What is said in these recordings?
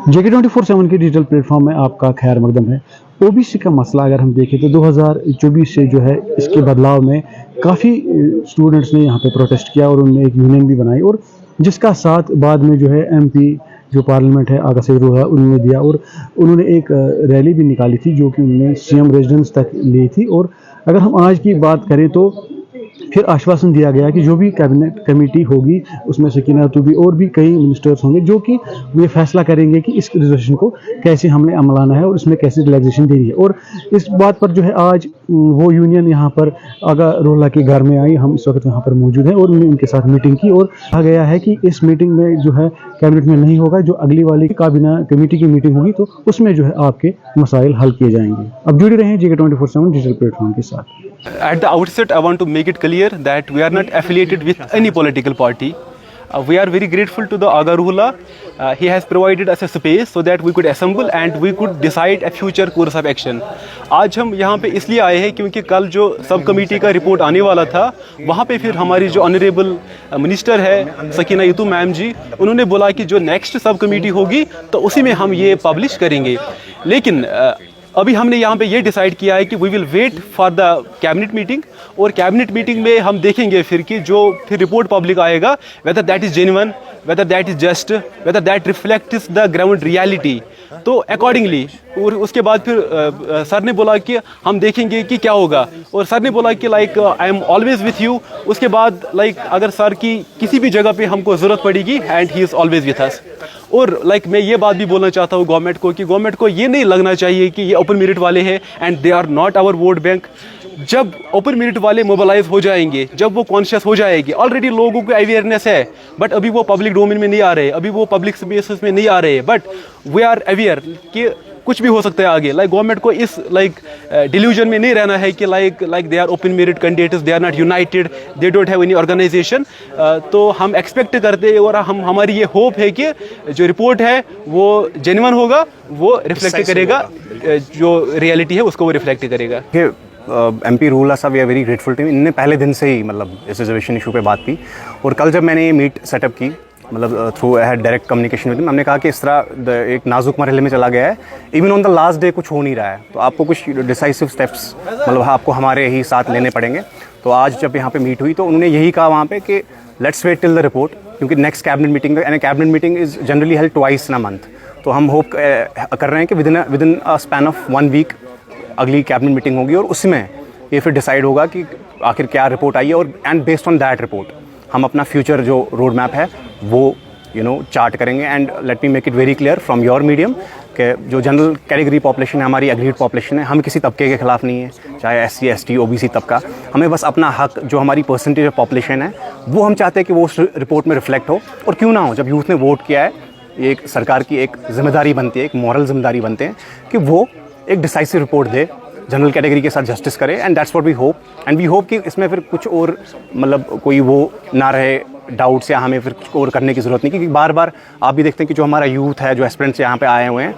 JK24/7 के digital platform में आपका खैर मकदम है। ओबीसी का मसला अगर हम देखें तो 2024 से जो है इसके बदलाव में काफ़ी स्टूडेंट्स ने यहाँ पे प्रोटेस्ट किया और उन्होंने एक यूनियन भी बनाई और जिसका साथ बाद में जो है एमपी जो पार्लियामेंट है आगा से है उन्होंने दिया और उन्होंने एक रैली भी निकाली थी जो कि उन्होंने सीएम रेजिडेंस तक ली थी। और अगर हम आज की बात करें तो फिर आश्वासन दिया गया कि जो भी कैबिनेट कमेटी होगी उसमें सकीना तूबी और भी कई मिनिस्टर्स होंगे जो कि ये फैसला करेंगे कि इस रिजोल्यूशन को कैसे हमने अमलाना है और इसमें कैसे रिलैक्सेशन देनी है। और इस बात पर जो है आज वो यूनियन यहाँ पर आगा रोहला के घर में आई, हम इस वक्त यहाँ पर मौजूद हैं और उन्होंने उनके साथ मीटिंग की और कहा गया है कि इस मीटिंग में जो है कैबिनेट में नहीं होगा, जो अगली वाली काबीना कमेटी की मीटिंग होगी तो उसमें जो है आपके मसाइल हल किए जाएंगे। अब जुड़े रहें JK24/7 डिजिटल प्लेटफॉर्म के साथ। At the outset, I want to make it clear that we are not affiliated with any political party. We are very grateful to the Aga Ruhullah. He has provided us a space so that we could assemble and we could decide a future course of action. आज हम यहाँ पे इसलिए आए हैं क्योंकि कल जो सब कमेटी का रिपोर्ट आने वाला था वहाँ पे फिर हमारी जो ऑनरेबल मिनिस्टर है सकीना यतू मैम जी, उन्होंने बोला कि जो नेक्स्ट सब कमेटी होगी तो उसी में हम ये पब्लिश करेंगे। लेकिन अभी हमने यहाँ पे ये डिसाइड किया है कि we will wait for the cabinet meeting और कैबिनेट मीटिंग में हम देखेंगे फिर कि जो फिर रिपोर्ट पब्लिक आएगा whether that is genuine, whether that is just, whether that reflects the ground reality. तो अकॉर्डिंगली और उसके बाद फिर सर ने बोला कि हम देखेंगे कि क्या होगा और सर ने बोला कि like I am always with you. उसके बाद लाइक अगर सर की किसी भी जगह पे हमको ज़रूरत पड़ेगी and he is always with us. और लाइक मैं ये बात भी बोलना चाहता हूँ गवर्नमेंट को कि गवर्नमेंट को ये नहीं लगना चाहिए कि ये ओपन मेरिट वाले हैं and they are not our vote bank. जब ओपन मेरिट वाले मोबिलाइज हो जाएंगे, जब वो कॉन्शियस हो जाएगी, ऑलरेडी लोगों को अवेयरनेस है बट अभी वो पब्लिक डोमेन में नहीं आ रहे, अभी वो पब्लिक स्पेसेस में नहीं आ रहे, बट वी आर अवेयर कि कुछ भी हो सकता है आगे। लाइक गवर्नमेंट को इस डिल्यूजन में नहीं रहना है कि like they are open merit candidates, they are not united, they don't have any organisation. तो हम एक्सपेक्ट करते हैं और हमारी ये होप है कि जो रिपोर्ट है वो जेन्युइन होगा, वो रिफ्लेक्ट करेगा, जो रियलिटी है उसको वो रिफ्लेक्ट करेगा। MP रूला साहब we are very grateful to, इनने पहले दिन से ही मतलब इस रिजर्वेशन इशू पे बात की और कल जब मैंने ये मीट सेटअप की मतलब through I had direct communication with, हमने कहा कि इस तरह एक नाजुक मरहले में चला गया है, even on the last day कुछ हो नहीं रहा है, तो आपको कुछ डिसाइसिव स्टेप्स मतलब आपको हमारे ही साथ लेने पड़ेंगे। तो आज जब यहाँ पे मीट हुई तो उन्होंने यही कहा वहाँ पे कि let's wait till the report, क्योंकि next cabinet meeting and cabinet meeting is generally held twice in a month. तो हम होप कर रहे हैं कि within a span of 1 week अगली कैबिनेट मीटिंग होगी और उसमें ये फिर डिसाइड होगा कि आखिर क्या रिपोर्ट आई है और and based on that report हम अपना फ्यूचर जो रोड मैप है वो चार्ट करेंगे। And let me make it very clear from your medium कि जो जनरल कैटेगरी पॉपुलेशन है, हमारी एग्रीड पॉपुलेशन है, हम किसी तबके के खिलाफ नहीं है, चाहे SC ST OBC तबका, हमें बस अपना हक जो हमारी परसेंटेज ऑफ पॉपुलेशन है वो हम चाहते हैं कि वो उस रिपोर्ट में रिफ्लेक्ट हो। और क्यों ना हो, जब यूथ ने वोट किया है, ये एक सरकार की एक जिम्मेदारी बनती है, एक मॉरल जिम्मेदारी बनते हैं कि वो एक डिसाइसिव रिपोर्ट दे, जनरल कैटेगरी के साथ जस्टिस करे। And that's what we hope, and we hope कि इसमें फिर कुछ और मतलब कोई वो ना रहे डाउट्स या हमें फिर कुछ और करने की ज़रूरत नहीं, क्योंकि बार बार आप भी देखते हैं कि जो हमारा यूथ है, जो एस्पिरेंट्स यहाँ पे आए हुए हैं,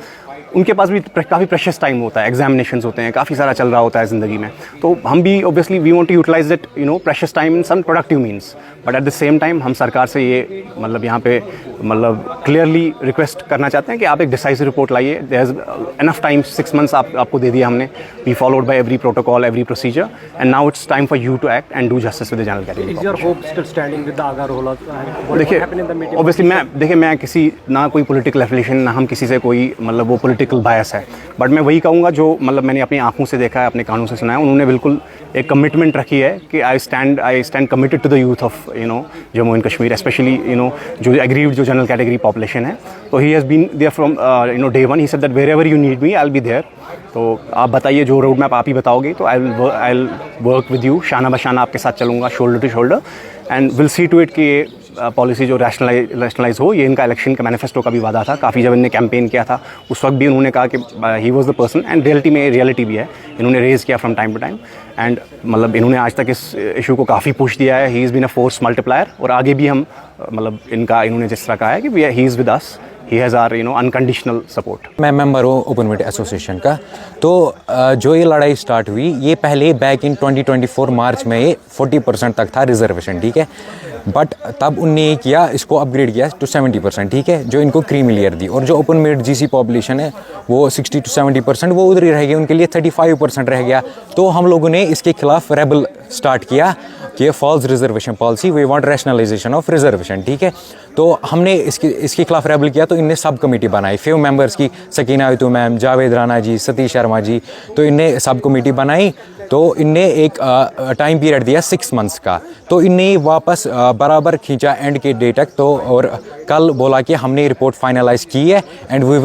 उनके पास भी काफ़ी प्रेशियस टाइम होता है, एग्जामिनेशंस होते हैं, काफ़ी सारा चल रहा होता है ज़िंदगी में। तो हम भी obviously we want to utilise that precious time in some productive means, but at the same time हम सरकार से ये मतलब यहाँ पे मतलब क्लियरली रिक्वेस्ट करना चाहते हैं कि आप एक डिसाइसिव रिपोर्ट लाइए। There is enough time, 6 months आपको दे दिया हमने, we followed by every protocol, every procedure, and now it's time for you to act and do justice with the general category. Is your hope still standing with the Aga Ruhullah? देखिए obviously मैं किसी ना कोई political affiliation, ना हम किसी से कोई मतलब वो पॉलिटिकल बायस है, बट मैं वही कहूँगा जो मतलब मैंने अपनी आंखों से देखा है, अपने कानों से सुना है। उन्होंने बिल्कुल एक कमिटमेंट रखी है कि I stand committed to the youth of Jammu and Kashmir, specially जो एग्रीड जो जनरल कैटेगरी पॉपुलेशन है। तो he has been there from day one, he said that wherever you need me I will be there. तो आप बताइए, जो road map आप ही बताओगे तो I will work with you, शाना बशाना आपके साथ चलूँगा, shoulder to shoulder, and will see to it कि ये पॉलिसी जो रैशनलाइज हो। ये इनका इलेक्शन का मैनिफेस्टो का भी वादा था, काफ़ी जब इन्होंने कैंपेन किया था उस वक्त भी उन्होंने कहा कि he was the person, and reality में रियलिटी भी है, इन्होंने रेज़ किया from time to time, and मतलब इन्होंने आज तक इस इशू को काफ़ी पुश दिया है। He is been a force multiplier, और आगे भी हम मतलब इन्होंने जिस तरह कहा है कि he is with us he has our unconditional support. मैं मेंबर हूँ ओपन मीट एसोसिएशन का। तो जो ये लड़ाई स्टार्ट हुई, ये पहले बैक इन 2024 मार्च में ये 40% तक था रिजर्वेशन, ठीक है। बट तब उनने ये किया, इसको अपग्रेड किया टू 70%, ठीक है, जो इनको क्रीमी लेयर दी। और जो ओपन मीट जीसी पॉपुलेशन है वो 60 to 70% वो उधर ही रह गया, उनके लिए 35% रह गया। तो हम लोगों ने इसके खिलाफ रेबल स्टार्ट किया कि ये false reservation policy, we want rationalisation of reservation, ठीक है। तो हमने इसके खिलाफ रेबल किया। तो इनने सब कमेटी बनाई 5 मेंबर्स की, सकीना आयतू मैम, जावेद राना जी, सतीश शर्मा जी। तो इनने सब कमेटी बनाई। तो इनने एक टाइम पीरियड दिया 6 months का। तो इनने वापस बराबर खींचा एंड के डे तक। तो और कल बोला कि हमने रिपोर्ट फाइनलाइज की है and we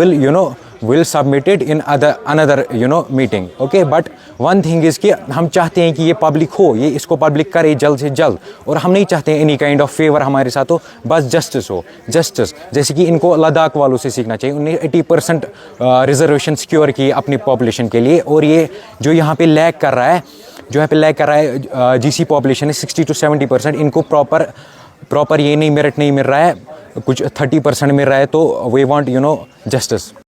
will submitted in another meeting, okay. But one thing is कि हम चाहते हैं कि ये पब्लिक हो, ये इसको पब्लिक करे जल्द से जल्द। और हम नहीं चाहते एनी काइंड ऑफ फेवर हमारे साथ हो, बस जस्टिस हो, जस्टिस। जैसे कि इनको लद्दाख वालों से सीखना चाहिए, उन्हें 80% रिजर्वेशन सिक्योर की अपनी पॉपुलेशन के लिए। और ये जो यहाँ पे लैग कर रहा है, जीसी पॉपुलेशन है 60 to 70%, इनको प्रॉपर ये नहीं मेरिट नहीं मिल रहा है, कुछ 30% मिल रहा है। तो वी वांट जस्टिस।